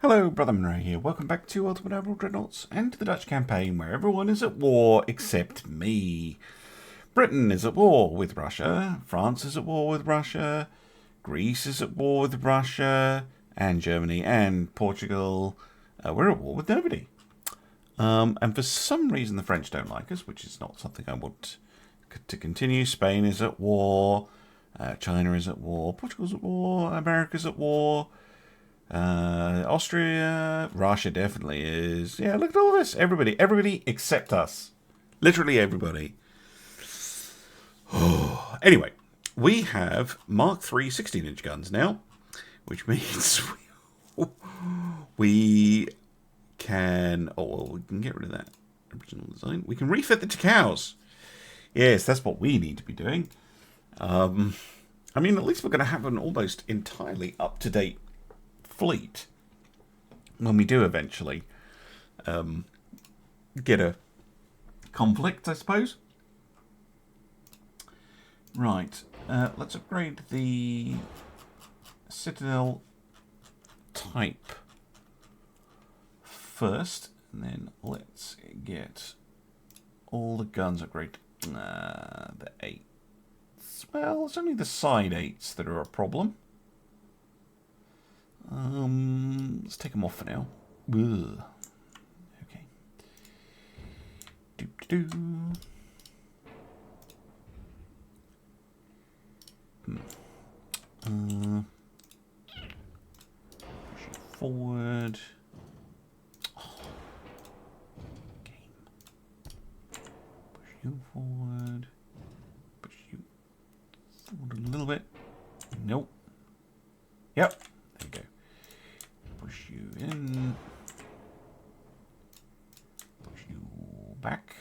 Hello, Brother Monroe here. Welcome back to Ultimate Admiral Dreadnoughts and to the Dutch campaign where everyone is at war except me. Britain is at war with Russia, France is at war with Russia, Greece is at war with Russia, and Germany and Portugal. We're at war with nobody. And for some reason the French don't like us, which is not something I want to continue. Spain is at war, China is at war, Portugal's at war, America's at war. Austria, Russia definitely is. Yeah, look at all this. Everybody except us. Literally everybody. Anyway, we have Mark III 16-inch guns now, which means we can... Oh, well, we can get rid of that original design. We can refit the cows. Yes, that's what we need to be doing. I mean, at least we're going to have an almost entirely up-to-date fleet when we do eventually get a conflict, I suppose. Right, let's upgrade the Citadel type first, and then let's get all the guns upgraded. The 8s. Well, it's only the side 8s that are a problem. Let's take them off for now. Ugh. Okay. Push you forward. Oh. Game. Push you forward. Push you forward a little bit. Nope. Yep. There you go. Push you in. Push you back.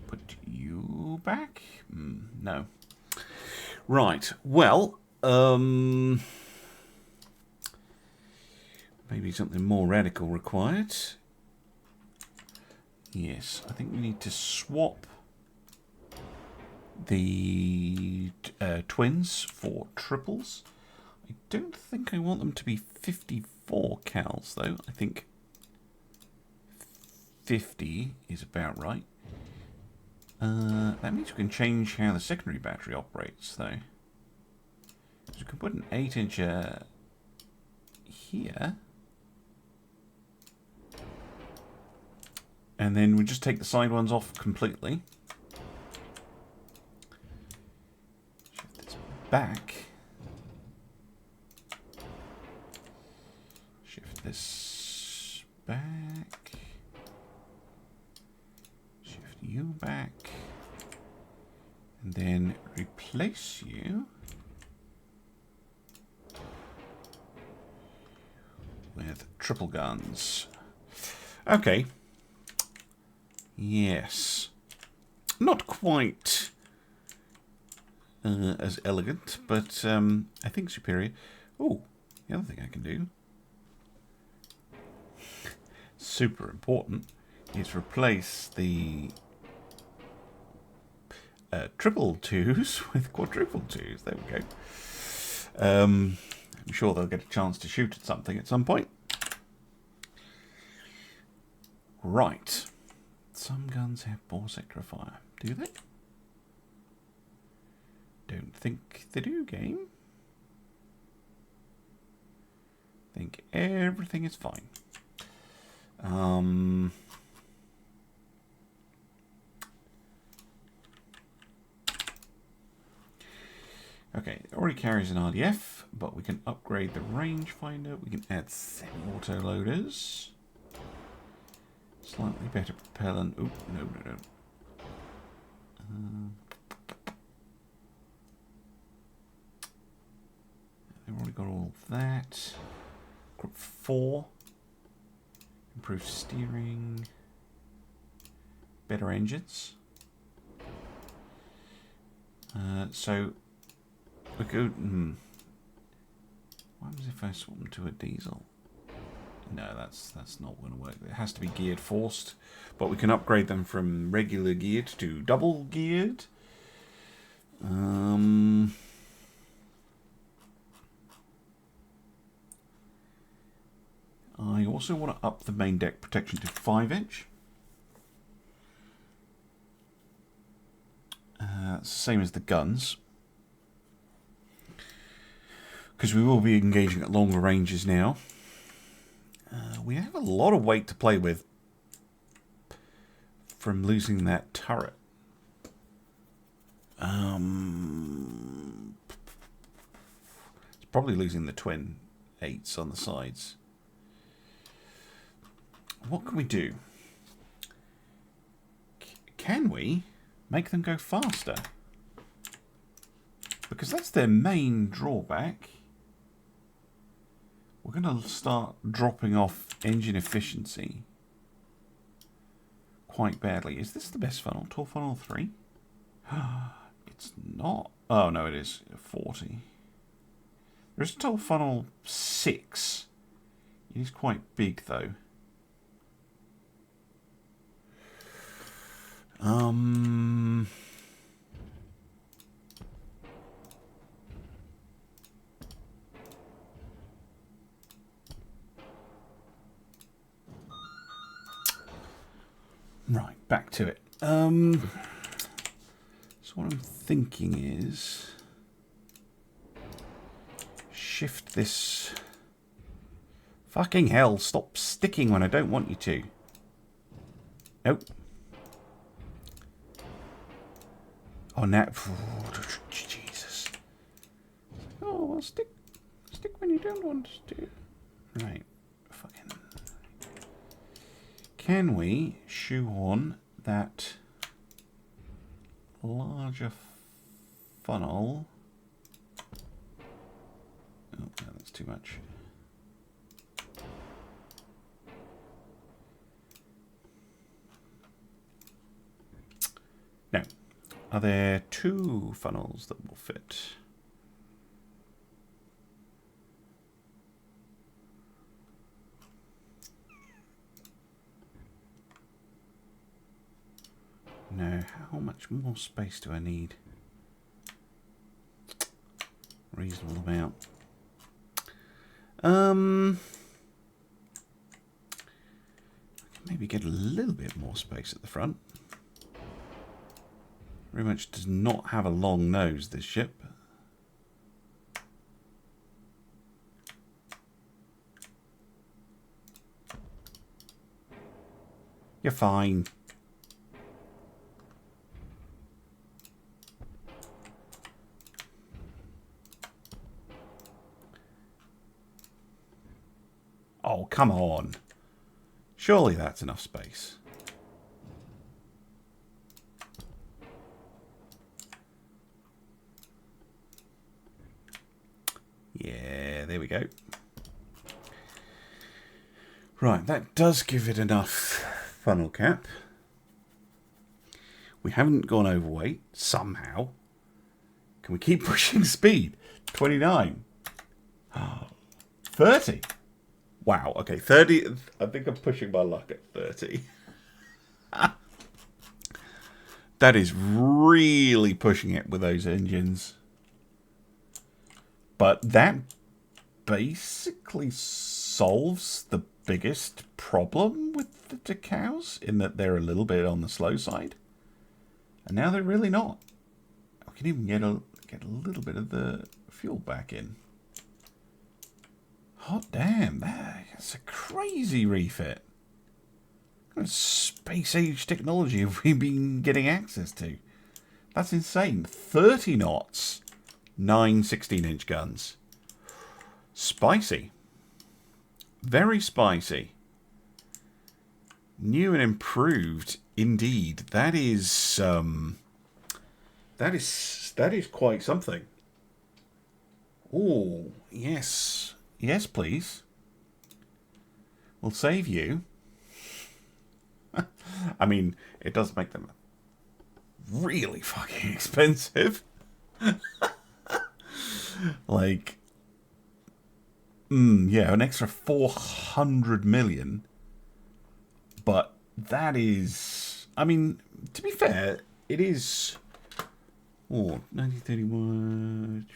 Put you back. No. Right. Well, maybe something more radical required. Yes, I think we need to swap the twins for triples. I don't think I want them to be 54 cals, though. I think 50 is about right. That means we can change how the secondary battery operates, though. So we can put an 8-incher here. And then we just take the side ones off completely. Shift this back. Shift this back. Shift you back. And then replace you with triple guns. Okay. Yes. Not quite as elegant, but I think superior. Oh, the other thing I can do, super important, is replace the triple twos with quadruple twos. There we go. I'm sure they'll get a chance to shoot at something at some point. Right. Some guns have bore sector of fire. Do they? Don't think they do, game. Think everything is fine. Okay, it already carries an RDF, but we can upgrade the rangefinder. We can add semi-auto loaders. Slightly better propellant. Oh, no. They've already got all of that. Group 4. Improved steering. Better engines. So we go. What happens if I swap them to a diesel? No, that's not going to work. It has to be geared forced, but we can upgrade them from regular geared to double geared. also want to up the main deck protection to 5-inch. It's the same as the guns. Because we will be engaging at longer ranges now. We have a lot of weight to play with from losing that turret. It's probably losing the twin 8s on the sides. What can we do? Can we make them go faster? Because that's their main drawback. We're going to start dropping off engine efficiency quite badly. Is this the best funnel? Tall funnel 3? It's not. Oh, no, it is. 40. There's a tall funnel 6. It is quite big, though. Right, back to it. So what I'm thinking is shift this. Fucking hell, stop sticking when I don't want you to. Nope. Oh, now. Jesus. Oh, well, stick when you don't want to. Right. Fucking. Can we shoehorn that larger funnel? Oh, no, that's too much. No. Are there 2 funnels that will fit? No. How much more space do I need? Reasonable amount. I can maybe get a little bit more space at the front. Very much does not have a long nose, this ship. You're fine. Oh, come on. Surely that's enough space. Yeah, there we go. Right, that does give it enough funnel cap. We haven't gone overweight, somehow. Can we keep pushing speed? 29. 30. Wow, okay, 30. I think I'm pushing my luck at 30. That is really pushing it with those engines. But that basically solves the biggest problem with the decows, in that they're a little bit on the slow side. And now they're really not. We can even get a little bit of the fuel back in. Hot damn, that's a crazy refit. What kind of space age technology have we been getting access to? That's insane. 30 knots. 9 16-inch guns. Spicy. Very spicy. New and improved indeed. That is quite something. Oh, yes. Yes, please. We'll save you. I mean, it does make them really fucking expensive. Like, yeah, an extra 400 million. But that is, I mean, to be fair, it is, 1931,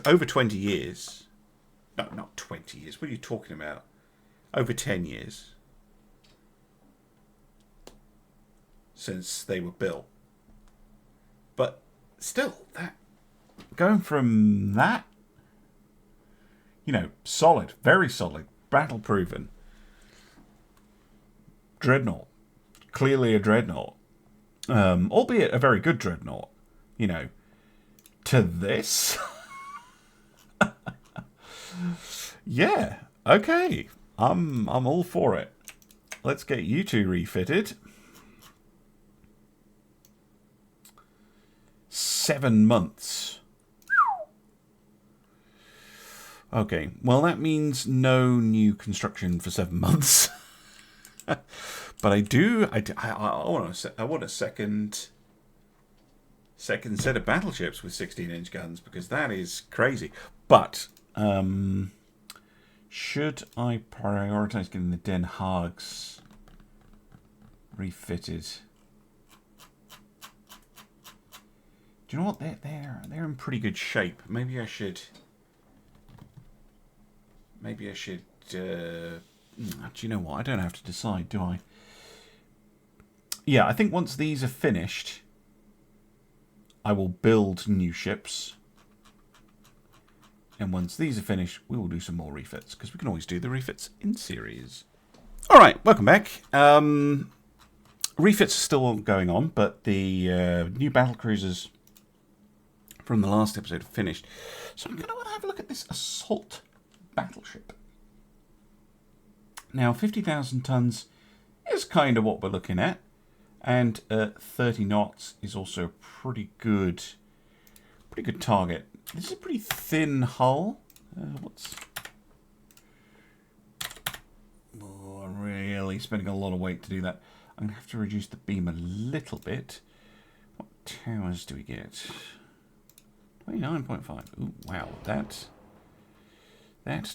over 20 years. No, not 20 years. What are you talking about? over 10 years since they were built. But still, that going from that, you know, solid, very solid, battle proven dreadnought, clearly a dreadnought, albeit a very good dreadnought, you know, to this. Yeah, okay, I'm all for it. Let's get you two refitted. 7 months. Okay, well that means no new construction for 7 months. But I want a second set of battleships with 16-inch guns, because that is crazy. But should I prioritize getting the Den Haags refitted? Do you know what? They're in pretty good shape. Maybe I should. Do you know what? I don't have to decide, do I? Yeah, I think once these are finished, I will build new ships. And once these are finished, we will do some more refits, because we can always do the refits in series. All right, welcome back. Refits are still going on, but the new battle cruisers from the last episode are finished. So I'm going to want to have a look at this assault battleship. Now, 50,000 tons is kind of what we're looking at, and 30 knots is also a pretty good target. This is a pretty thin hull. I'm really spending a lot of weight to do that. I'm going to have to reduce the beam a little bit. What towers do we get? 29.5. Ooh, wow, that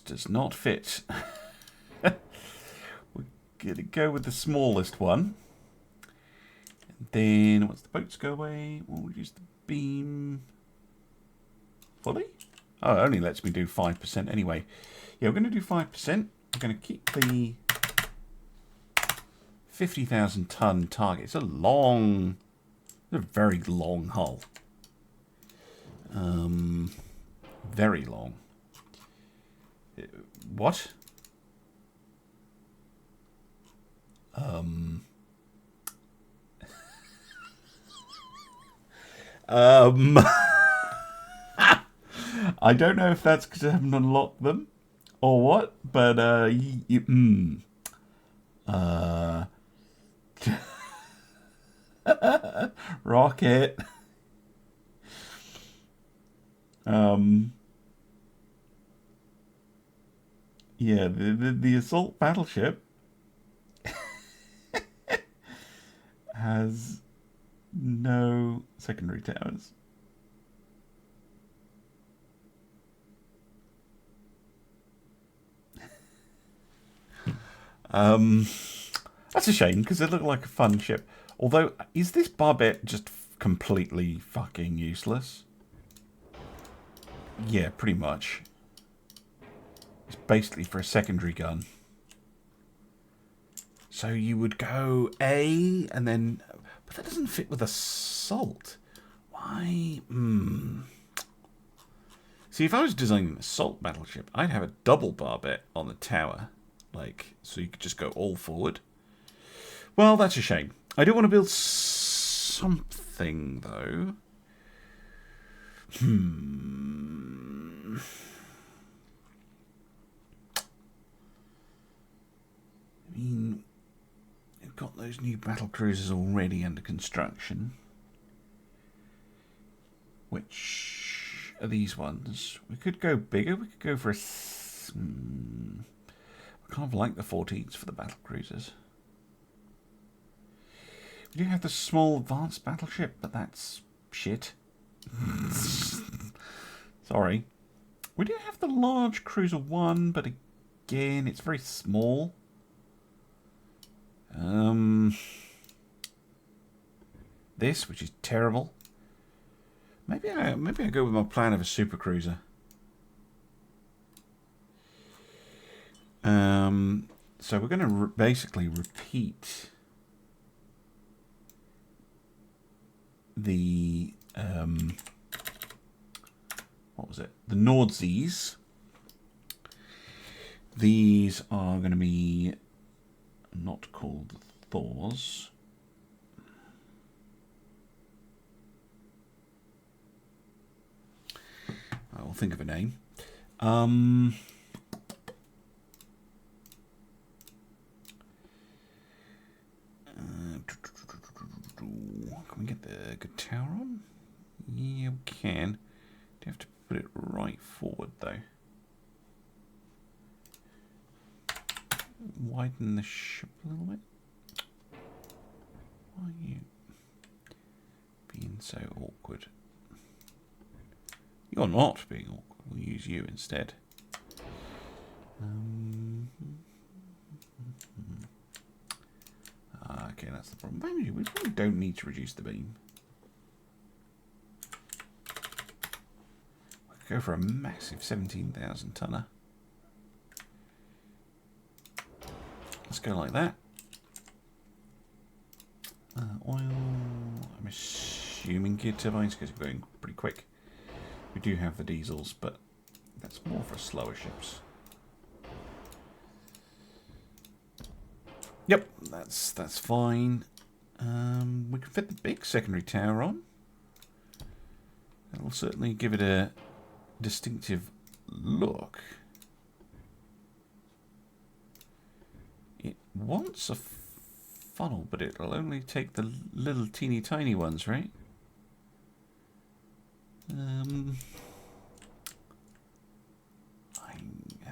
does not fit. We're going to go with the smallest one. And then, once the boats go away, we'll reduce the beam fully. Oh, it only lets me do 5% anyway. Yeah, we're going to do 5%. We're going to keep the 50,000 ton target. It's a very long hull. Very long. What? I don't know if that's because I haven't unlocked them or what, but rocket. Yeah, the assault battleship has no secondary towers. That's a shame, because it looked like a fun ship. Although, is this barbette just completely fucking useless? Yeah, pretty much. It's basically for a secondary gun. So you would go A, and then... But that doesn't fit with assault. Why? See, if I was designing an assault battleship, I'd have a double barbette on the tower. Like, so you could just go all forward. Well, that's a shame. I do want to build something, though. I mean, we've got those new battle cruisers already under construction. Which are these ones? We could go bigger. We could go for a... I kind of like the 14s for the battle cruisers. We do have the small advanced battleship, but that's shit. Sorry. We do have the large cruiser 1, but again, it's very small. This, which is terrible. Maybe I go with my plan of a super cruiser. So we're going to basically repeat the what was it? The Nordsies. These are going to be not called Thors. I will think of a name. Can we get the good tower on? Yeah, we can. Do you have to put it right forward though? Widen the ship a little bit. Why are you being so awkward? You're not being awkward. We'll use you instead. Okay, that's the problem. Maybe we probably don't need to reduce the beam. I could go for a massive 17,000 tonner. Let's go like that. Oil. I'm assuming geared turbines because we're going pretty quick. We do have the diesels, but that's more for slower ships. Yep, that's fine. We can fit the big secondary tower on. That will certainly give it a distinctive look. It wants a funnel, but it'll only take the little teeny tiny ones, right? I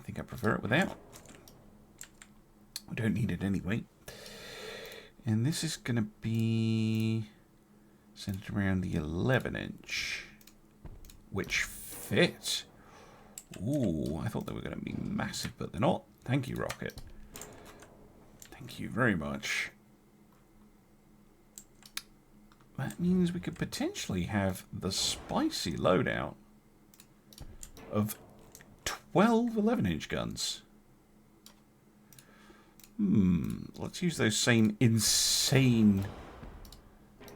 think I prefer it without. We don't need it anyway. And this is going to be centered around the 11-inch, which fit. Ooh, I thought they were going to be massive, but they're not. Thank you, Rocket. Thank you very much. That means we could potentially have the spicy loadout of 12 11-inch guns. Let's use those same insane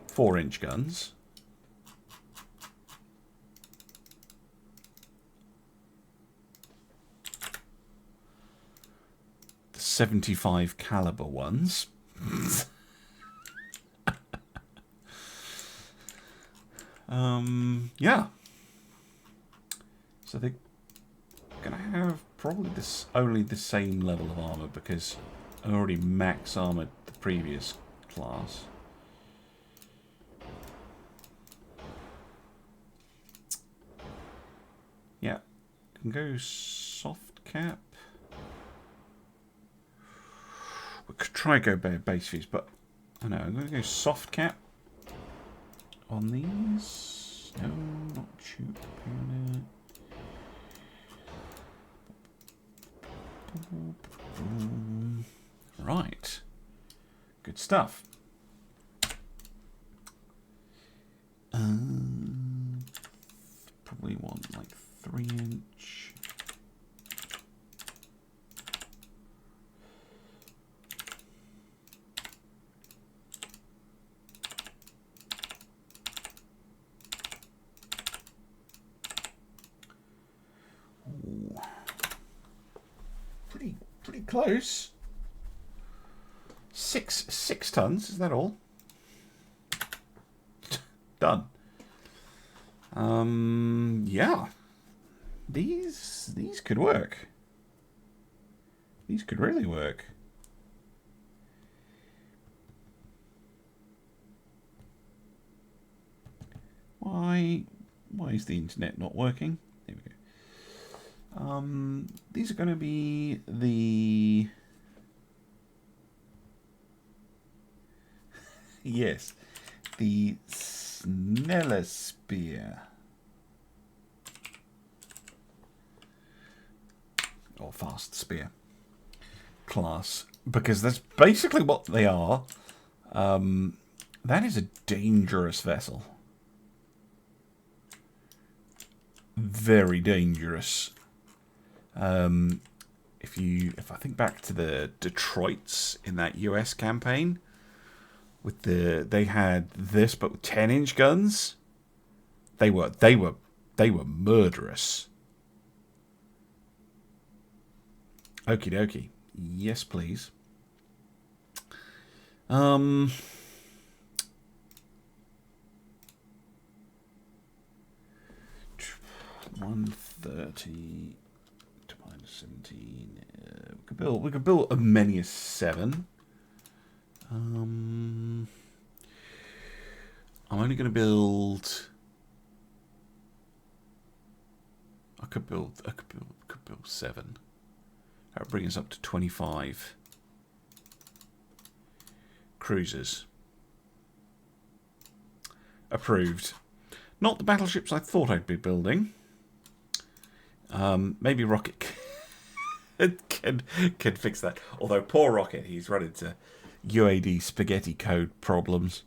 4-inch guns. The 75 caliber ones. Yeah. So they're gonna have probably only the same level of armor because I already max armored the previous class. Yeah, can go soft cap. We could try go base fuse, but I know I'm going to go soft cap on these. No, not shoot. Right. Good stuff. Probably want like 3-inch. Ooh. Pretty close. Six tons, is that all? Done. Yeah. These could work. These could really work. Why is the internet not working? There we go. These are going to be the... Yes, the Sneller Spear. Or Fast Spear class. Because that's basically what they are. That is a dangerous vessel. Very dangerous. if I think back to the Detroits in that US campaign, with they had this but with 10-inch guns. They were murderous. Okie dokie. Yes, please. 130 to -17. We could build as many as 7. I'm only going to build. I could build 7. That would bring us up to 25 cruisers. Approved. Not the battleships I thought I'd be building. Maybe Rocket can fix that. Although poor Rocket, he's run into UAD spaghetti code problems.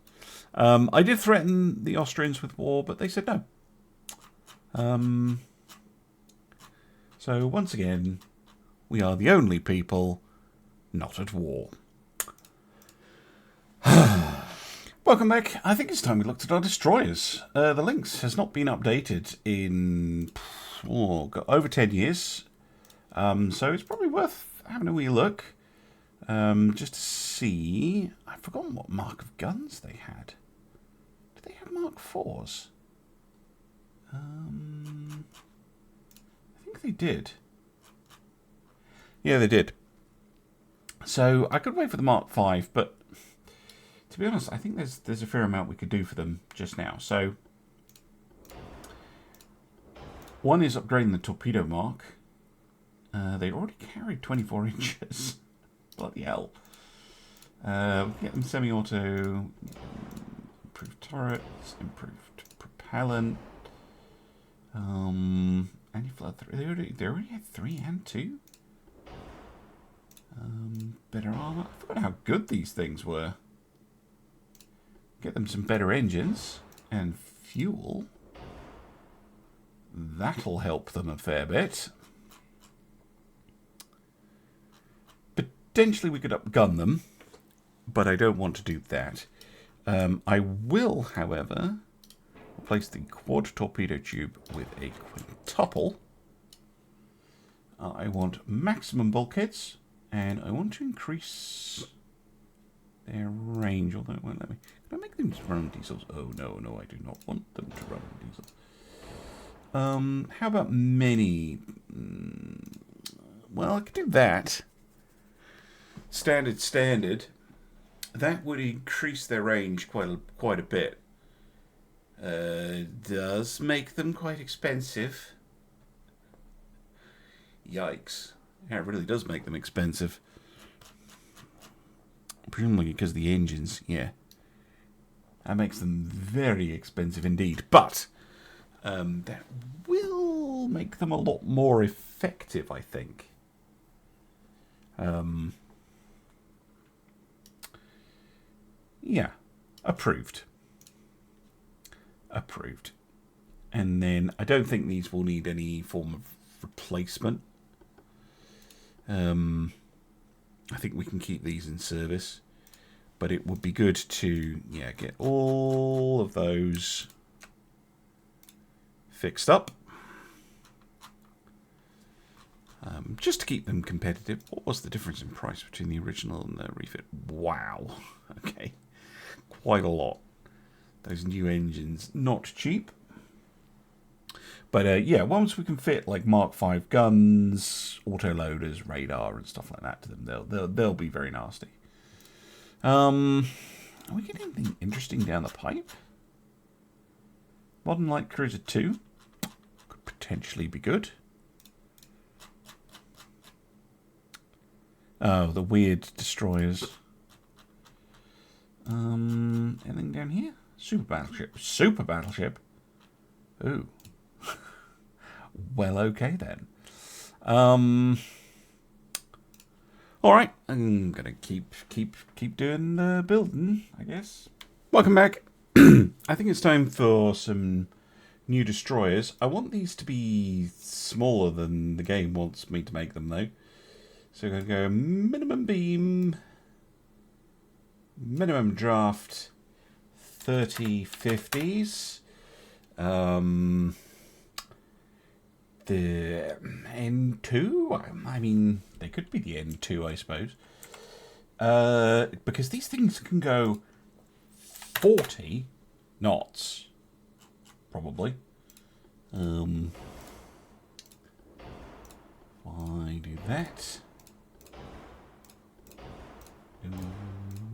I did threaten the Austrians with war, but they said no. So once again, we are the only people not at war. Welcome back. I think it's time we looked at our destroyers. The Lynx has not been updated in over 10 years. So it's probably worth having a wee look. Just to see. I've forgotten what mark of guns they had. Did they have Mark 4s? I think they did. Yeah, they did. So I could wait for the Mark 5, but to be honest, I think there's a fair amount we could do for them just now. So one is upgrading the torpedo mark. They already carried 24 inches. Bloody hell. Get them semi-auto, improved turrets, improved propellant. Anti-flood 3. They already had 3 and 2. Better armor. I forgot how good these things were. Get them some better engines and fuel. That'll help them a fair bit. Potentially we could upgun them, but I don't want to do that. I will, however, replace the quad torpedo tube with a quintuple. I want maximum bulkheads, and I want to increase their range, although it won't let me. Can I make them run diesels? Oh, no, I do not want them to run diesels. How about many? Well, I could do that. Standard. That would increase their range quite a bit. Does make them quite expensive. Yikes. Yeah, it really does make them expensive. Presumably because of the engines, yeah. That makes them very expensive indeed. But that will make them a lot more effective, I think. Yeah, approved. And then I don't think these will need any form of replacement. I think we can keep these in service, but it would be good to get all of those fixed up, just to keep them competitive. What was the difference in price between the original and the refit? Wow. Okay. Quite a lot. Those new engines, not cheap. But yeah, once we can fit like Mark 5 guns, autoloaders, radar, and stuff like that to them, they'll be very nasty. Are we getting anything interesting down the pipe? Modern Light Cruiser 2 could potentially be good. Oh, the weird destroyers. Anything down here? Super battleship. Ooh. Well, okay then. All right, I'm gonna keep doing the building, I guess. Welcome back. I think it's time for some new destroyers. I want these to be smaller than the game wants me to make them, though. So we're going to go minimum beam, minimum draft, 30 50s. The N2, I mean, they could be the N2, I suppose. Because these things can go 40 knots, probably. Why do that?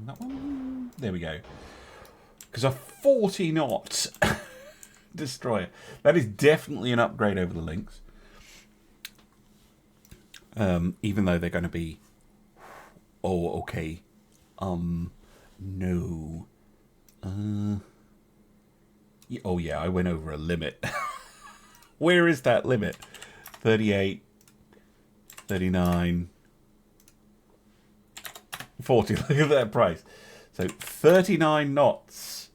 That one? There we go. Because a 40 knot destroyer. That is definitely an upgrade over the Lynx. Even though they're going to be... Oh, okay. No. Oh, yeah, I went over a limit. Where is that limit? 38, 39, 40. Look at that price. So 39 knots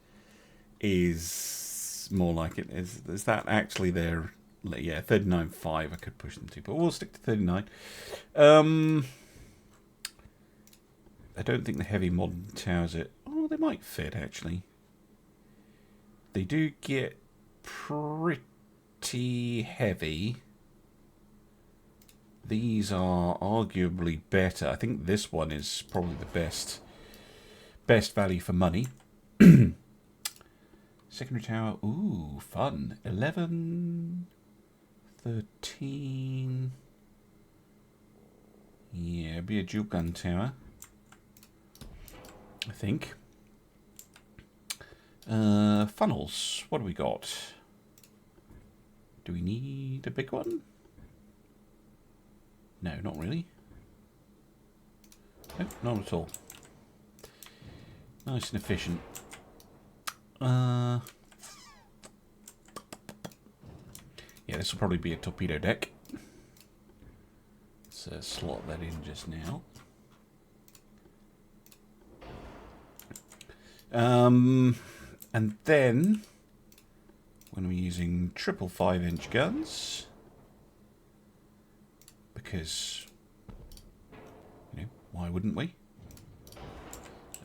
is more like it. Is that actually their... Yeah, 39.5 I could push them to, but we'll stick to 39. I don't think the heavy modern towers it. Oh, they might fit actually. They do get pretty heavy. These are arguably better. I think this one is probably the best value for money. Secondary tower. Ooh, fun. 11, 13. Yeah, it'd be a dual gun tower, I think. Funnels. What do we got? Do we need a big one? No, not really. Nope, not at all. Nice and efficient. Yeah, this will probably be a torpedo deck. Let's slot that in just now. And then when we're using triple 5-inch guns, because you know, why wouldn't we?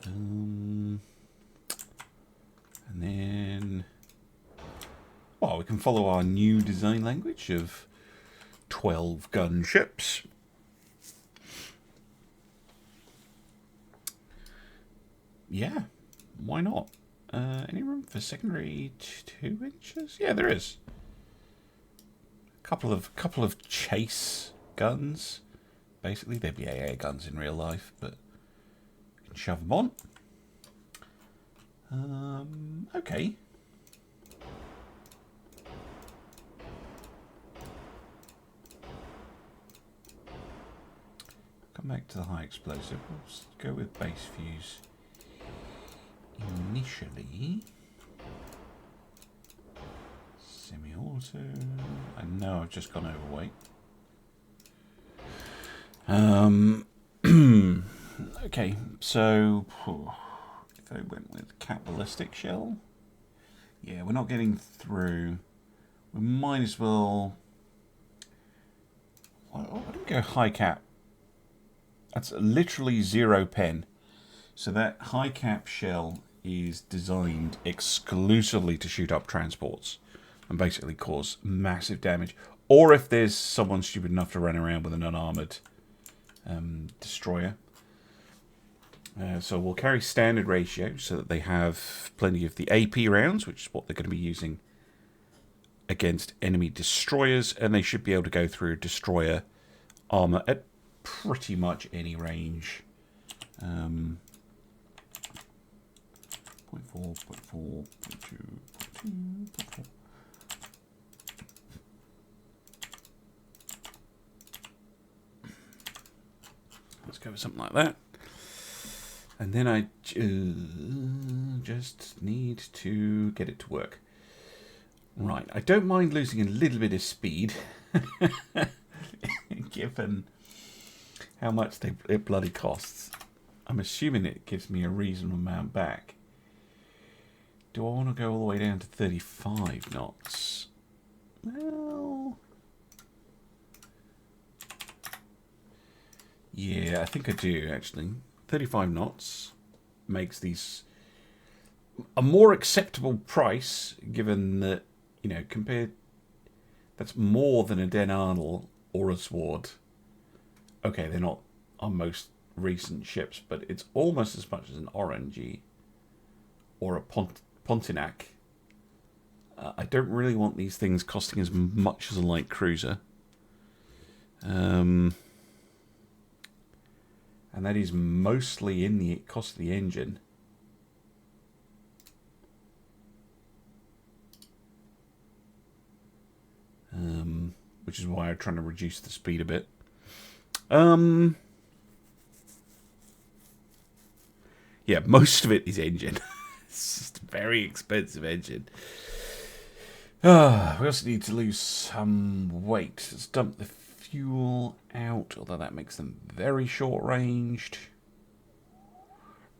And then, well, we can follow our new design language of 12 gun ships. Yeah, why not? Any room for secondary 2 inches? Yeah, there is. Couple of chase guns. Basically, they'd be AA guns in real life, but you can shove them on. Okay. Come back to the high explosive. Let's go with base fuse initially. Semi-auto. I know I've just gone overweight. Okay, so if I went with cap ballistic shell, yeah, we're not getting through. We might as well. Why don't we go high cap? That's literally 0 pen. So that high cap shell is designed exclusively to shoot up transports and basically cause massive damage. Or if there's someone stupid enough to run around with an unarmored destroyer. So we'll carry standard ratio so that they have plenty of the AP rounds, which is what they're going to be using against enemy destroyers, and they should be able to go through destroyer armor at pretty much any range. 0.4, 0.4, 0.2, 0.4. Let's go with something like that. And then I just need to get it to work. Right, I don't mind losing a little bit of speed, given how much it bloody costs. I'm assuming it gives me a reasonable amount back. Do I want to go all the way down to 35 knots? Well, Yeah, I think I do, actually. 35 knots makes these a more acceptable price, given that, you know, compared... That's more than a Den Arnold or a Sword. Okay, they're not our most recent ships, but it's almost as much as an Orangey or a Pontiac. I don't really want these things costing as much as a light cruiser. And that is mostly in the cost of the engine. Which is why I'm trying to reduce the speed a bit. Yeah, most of it is engine. It's just a very expensive engine. We also need to lose some weight. Let's dump the fuel out, although that makes them very short-ranged.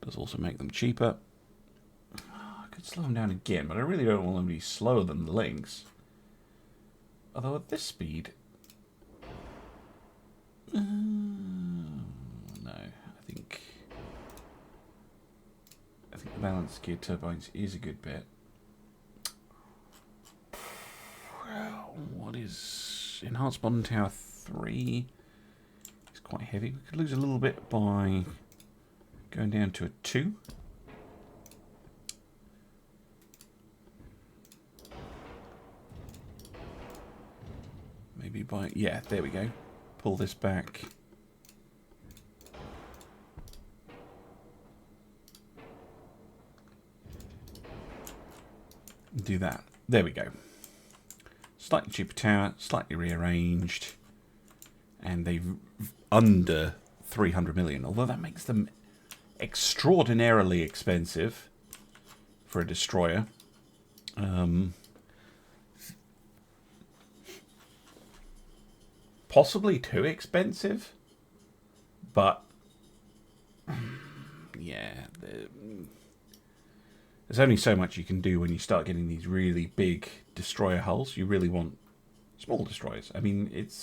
Does also make them cheaper. I could slow them down again, but I really don't want them to be slower than the Lynx. Although at this speed... no, I think the balanced gear turbines is a good bet. Well, what is enhanced bond tower 3? It's quite heavy. We could lose a little bit by going down to a 2. Maybe by... yeah, there we go. Pull this back. Do that. There we go. Slightly cheaper tower, slightly rearranged. And they've under 300 million. Although that makes them extraordinarily expensive for a destroyer. Possibly too expensive, but yeah, there's only so much you can do when you start getting these really big destroyer hulls. You really want small destroyers. I mean, it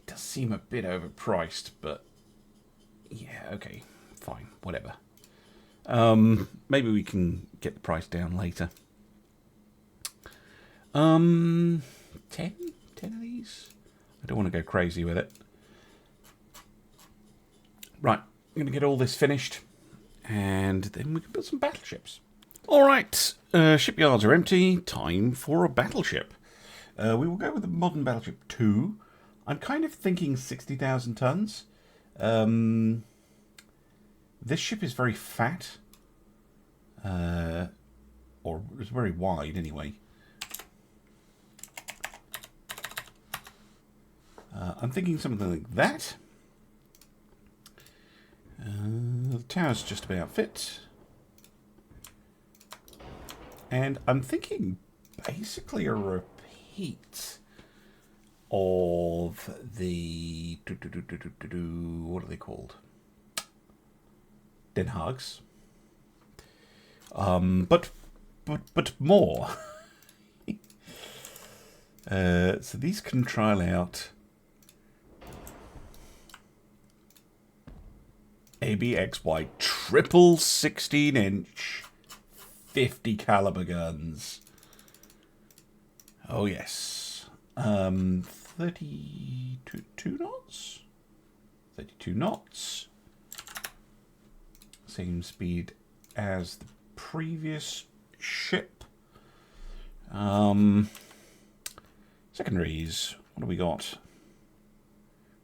does seem a bit overpriced, but yeah, okay, fine, whatever. Maybe we can get the price down later. 10 of these. I don't want to go crazy with it. Right, I'm going to get all this finished, and then we can build some battleships. All right, shipyards are empty. Time for a battleship. We will go with the modern battleship 2. I'm kind of thinking 60,000 tons. This ship is very fat, or it's very wide anyway. I'm thinking something like that. The tower's just about fit. And I'm thinking basically a repeat of the... what are they called? Den Haags. But more. So these can trial out ABXY triple 16-inch 50 caliber guns. Oh yes. 32 knots? 32 knots. Same speed as the previous ship. Secondaries. What do we got?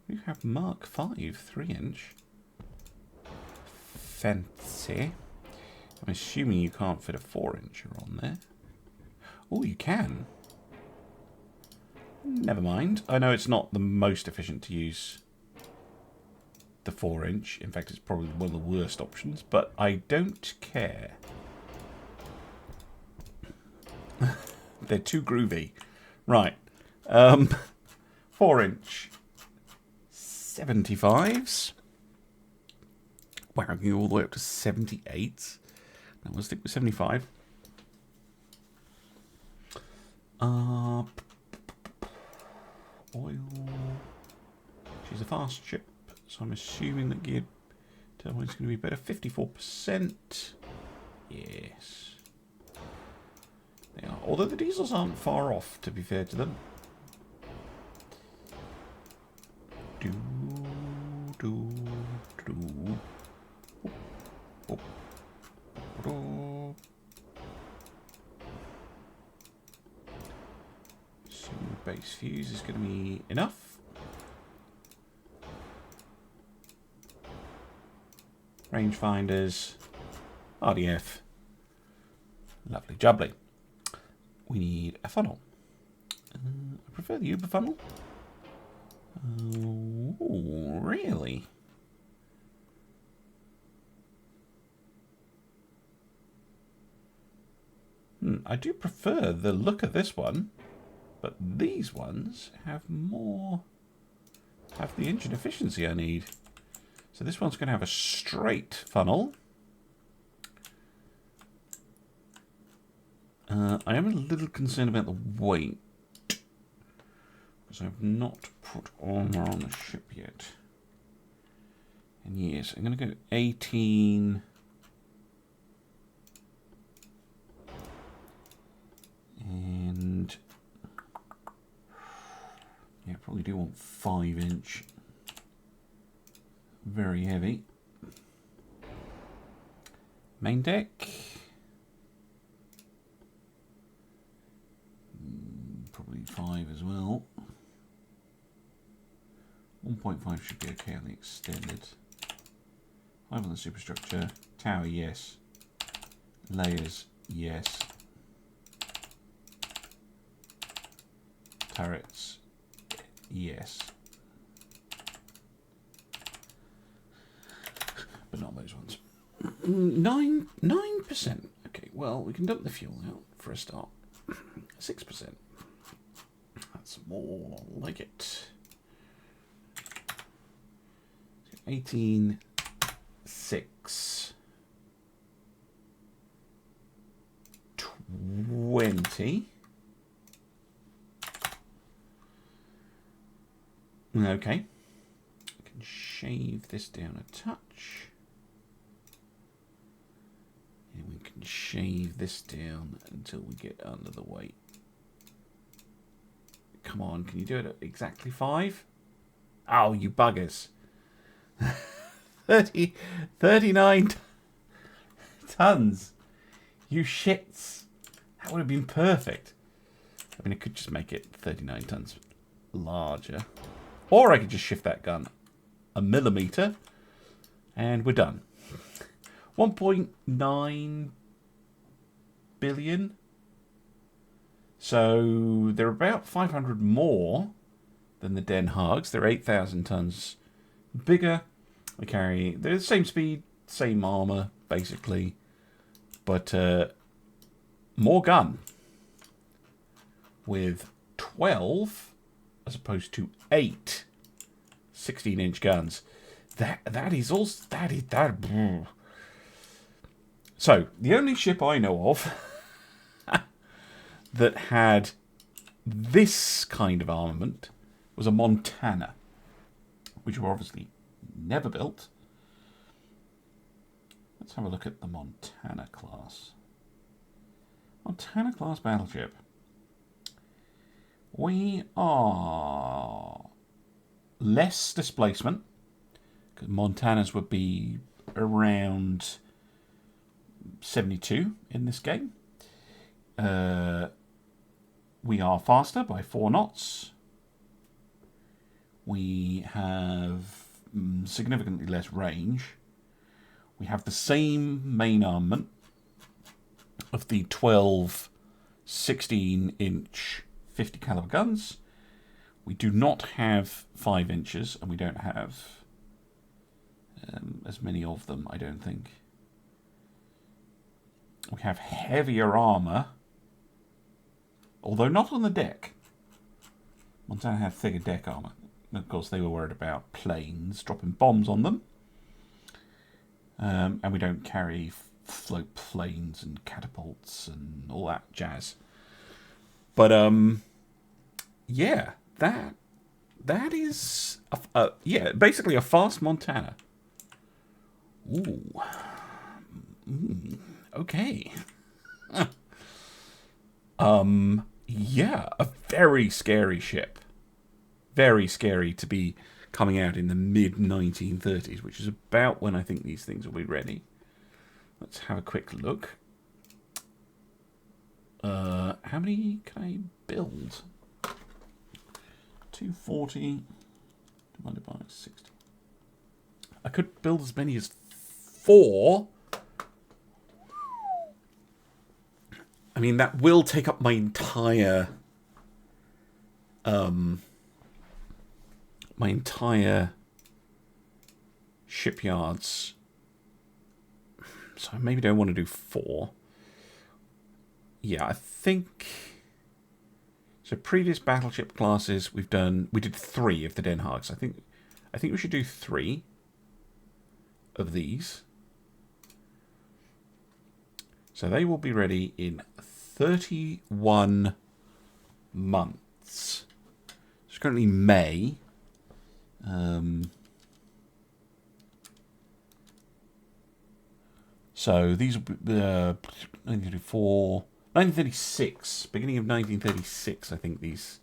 We have Mark 5 3-inch. Fancy. I'm assuming you can't fit a 4-incher on there. Oh, you can. Never mind. I know it's not the most efficient to use the 4-inch. In fact, it's probably one of the worst options, but I don't care. They're too groovy. Right. 4-inch 75s. Wow, I'm going all the way up to 78. Now we'll stick with 75. Oil. She's a fast ship, So I'm assuming that geared turbine is going to be better. 54%. Yes. They are. Although the diesels aren't far off, to be fair to them. Do, do, do. Oh, oh, oh. Single base fuse is going to be enough. Rangefinders, RDF. Lovely jubbly. We need a funnel. I prefer the Uber funnel. Oh, really? I do prefer the look of this one, but these ones have the engine efficiency I need. So this one's going to have a straight funnel. I am a little concerned about the weight, because I've not put armor on the ship yet. And yes, I'm going to go 18. And yeah, probably do want 5-inch. Very heavy. Main deck. Probably 5 as well. 1.5 should be okay on the extended. 5 on the superstructure. Tower, yes. Layers, yes. Turrets, yes. But not those ones. 9%. Okay, well, we can dump the fuel out for a start. 6%. That's more like it. 18, 6, 20. Okay. I can shave this down a touch. And we can shave this down until we get under the weight. Come on, can you do it at exactly 5? Oh, you buggers. 39 tons. You shits. That would have been perfect. I mean, I could just make it 39 tons larger. Or I could just shift that gun a millimeter. And we're done. 1.9 billion. So they're about 500 more than the Den Haags. They're 8,000 tons bigger. They're the same speed, same armor, basically. But more gun. With 12 as opposed to 8 16-inch guns. That is also that. So the only ship I know of that had this kind of armament was a Montana, which were obviously never built. Let's have a look at the Montana class. Montana class battleship. We are less displacement, because Montanas would be around 72 in this game. We are faster by 4 knots. We have significantly less range. We have the same main armament of the 12 16-inch 50 caliber guns. We do not have 5 inches, and we don't have as many of them, I don't think. We have heavier armor, although not on the deck. Montana had thicker deck armor. Of course, they were worried about planes dropping bombs on them. And we don't carry float planes and catapults and all that jazz. But, yeah, that That is, yeah, basically a fast Montana. Ooh. Okay. Yeah, a very scary ship. Very scary to be coming out in the mid-1930s, which is about when I think these things will be ready. Let's have a quick look. How many can I build? 240 divided by 60. I could build as many as 4. I mean, that will take up my entire shipyards. So I maybe don't want to do 4. Yeah, I think. So previous battleship classes we did 3 of the Den Haags. I think we should do 3 of these. So they will be ready in 31 months. It's currently May. So these will be 1934, 1936, beginning of 1936. I think these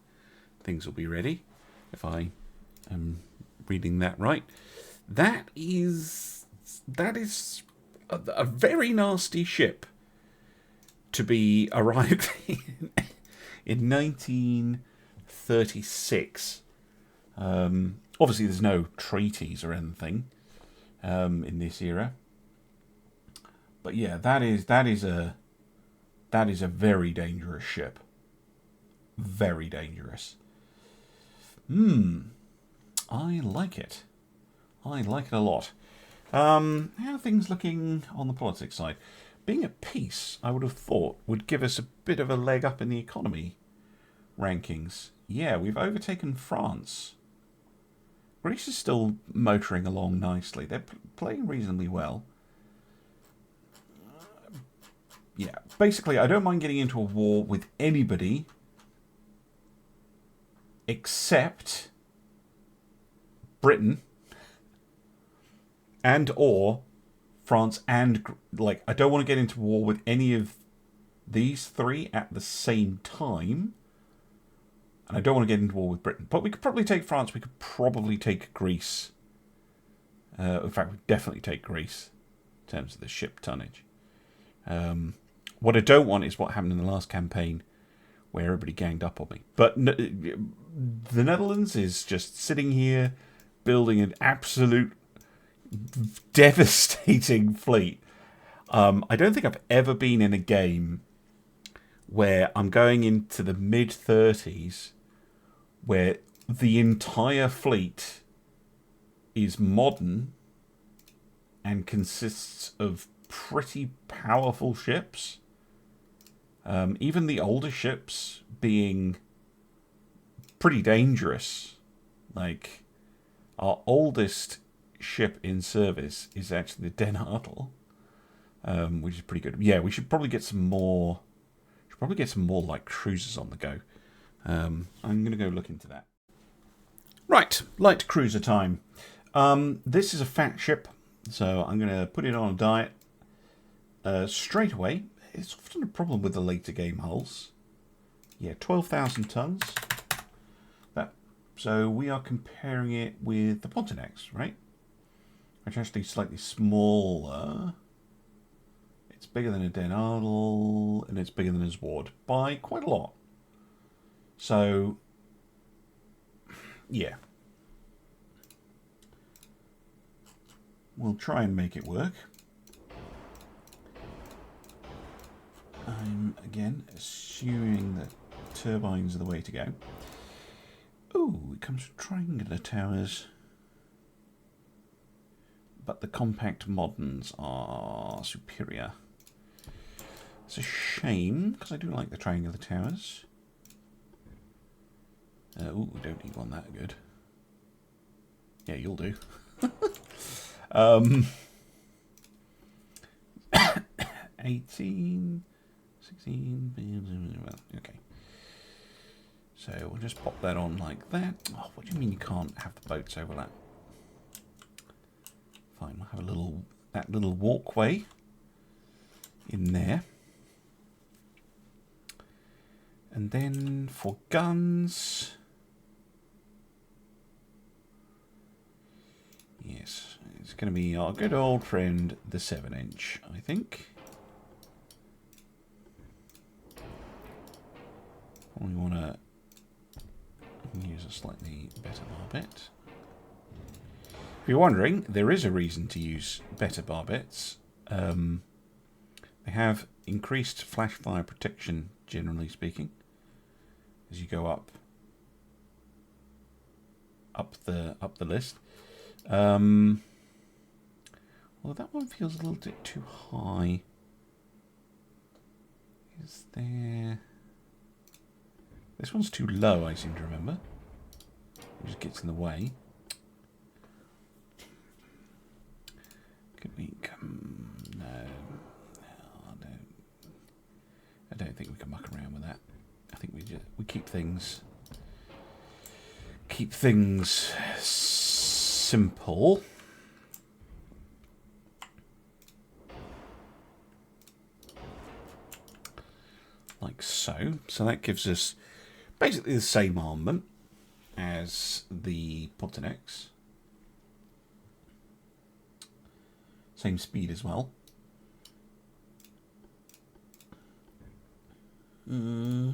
things will be ready, if I am reading that right. That is a very nasty ship to be arriving in 1936. Obviously, there's no treaties or anything in this era. But yeah, that is a very dangerous ship. Very dangerous. I like it. I like it a lot. How are things looking on the politics side? Being at peace, I would have thought, would give us a bit of a leg up in the economy rankings. Yeah, we've overtaken France. Greece is still motoring along nicely. They're playing reasonably well. Yeah, basically, I don't mind getting into a war with anybody except Britain and or France and, like, I don't want to get into war with any of these 3 at the same time. And I don't want to get into war with Britain. But we could probably take France. We could probably take Greece. In fact, we'd definitely take Greece in terms of the ship tonnage. What I don't want is what happened in the last campaign where everybody ganged up on me. But the Netherlands is just sitting here building an absolute devastating fleet. I don't think I've ever been in a game where I'm going into the mid-30s where the entire fleet is modern and consists of pretty powerful ships. Even the older ships being pretty dangerous. Like, our oldest ship in service is actually the Den Hartel, which is pretty good. Yeah, we should probably get some more. Light cruisers on the go. I'm going to go look into that. Right, light cruiser time. This is a fat ship, so I'm going to put it on a diet straight away. It's often a problem with the later game hulls. Yeah, 12,000 tons. So we are comparing it with the Pontonex, right? Which is actually slightly smaller. It's bigger than a Den Hartel, and it's bigger than a Zward by quite a lot. So, yeah. We'll try and make it work. I'm, again, assuming that turbines are the way to go. Ooh, it comes with triangular towers. But the compact moderns are superior. It's a shame, because I do like the triangular towers. Ooh, we don't need one that good. Yeah, you'll do. 18, 16, well, okay. So we'll just pop that on like that. Oh, what do you mean you can't have the boats overlap? Fine, we'll have a little, that little walkway in there. And then for guns, yes, it's going to be our good old friend, the 7-inch, I think. We want to use a slightly better barbette. If you're wondering, there is a reason to use better barbettes. They have increased flash fire protection, generally speaking, as you go up the list. Well, that one feels a little bit too high. Is there? This one's too low, I seem to remember. It just gets in the way. Could we come? No, I don't think we can muck around with that. I think we keep things simple. Like so. So that gives us basically the same armament as the Pontonex. Same speed as well. I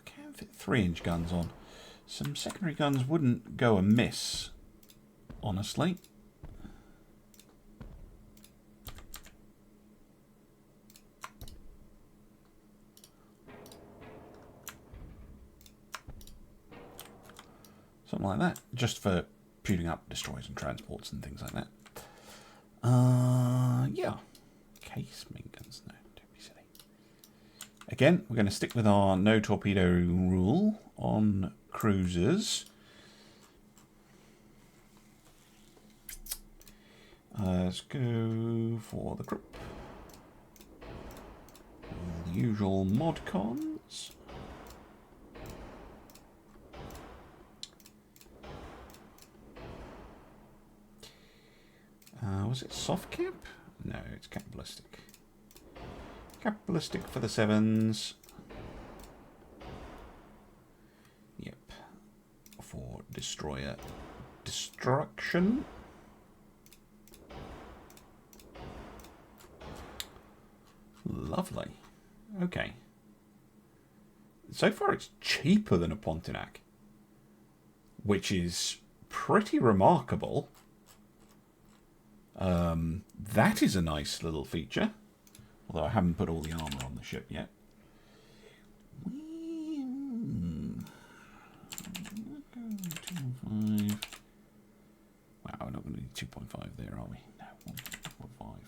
can't fit 3-inch guns on. Some secondary guns wouldn't go amiss, honestly. Something like that, just for shooting up destroyers and transports and things like that. Yeah. Case main guns, no, don't be silly. Again, we're going to stick with our no torpedo rule on cruisers. Let's go for the group. The usual mod cons. Was it soft cap? No, it's capitalistic. Capitalistic for the 7s. Yep. For destroyer destruction. Lovely. Okay. So far it's cheaper than a Pontonac, which is pretty remarkable. That is a nice little feature, although I haven't put all the armour on the ship yet. Wow, we're not going to need 2.5 there, are we? No, 1.5,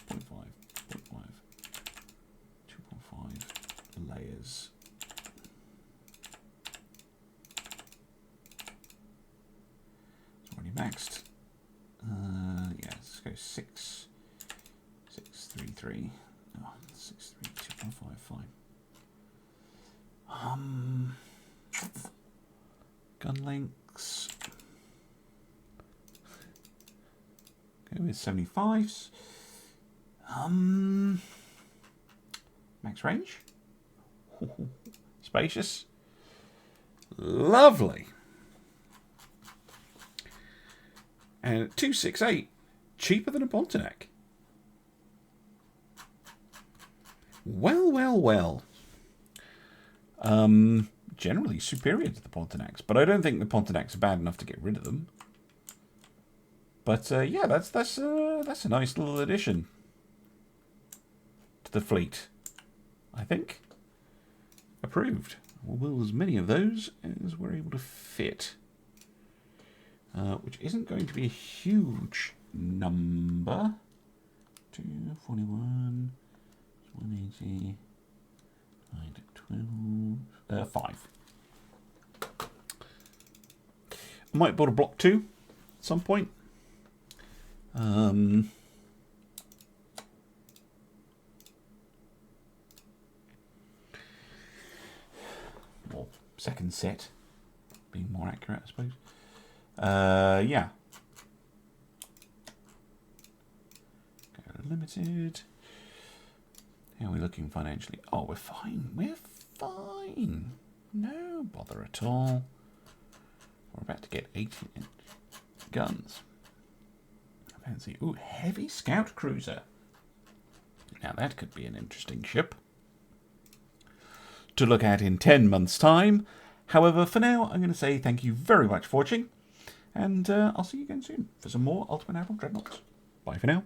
2.5 layers. It's already maxed. Yeah, let's go 6, 6, 3, 3. Oh, 6, 3, 2.5, fine. Gun lengths. Go with 75s. Max range. Spacious. Lovely. And 268, cheaper than a Pontonac. Well, well, well. Generally superior to the Pontonacs, but I don't think the Pontonacs are bad enough to get rid of them. But yeah, that's a nice little addition to the fleet, I think. Approved. We'll build as many of those as we're able to fit. Which isn't going to be a huge number. 241, 180, 12, 5. I might build a block 2 at some point. or second set, being more accurate, I suppose. Yeah. Go to limited. How are we looking financially? Oh, we're fine. We're fine. No bother at all. We're about to get 18-inch guns. Fancy. Ooh, heavy scout cruiser. Now that could be an interesting ship to look at in 10 months' time. However, for now, I'm going to say thank you very much for watching, and I'll see you again soon for some more Ultimate Admiral Dreadnoughts. Bye for now.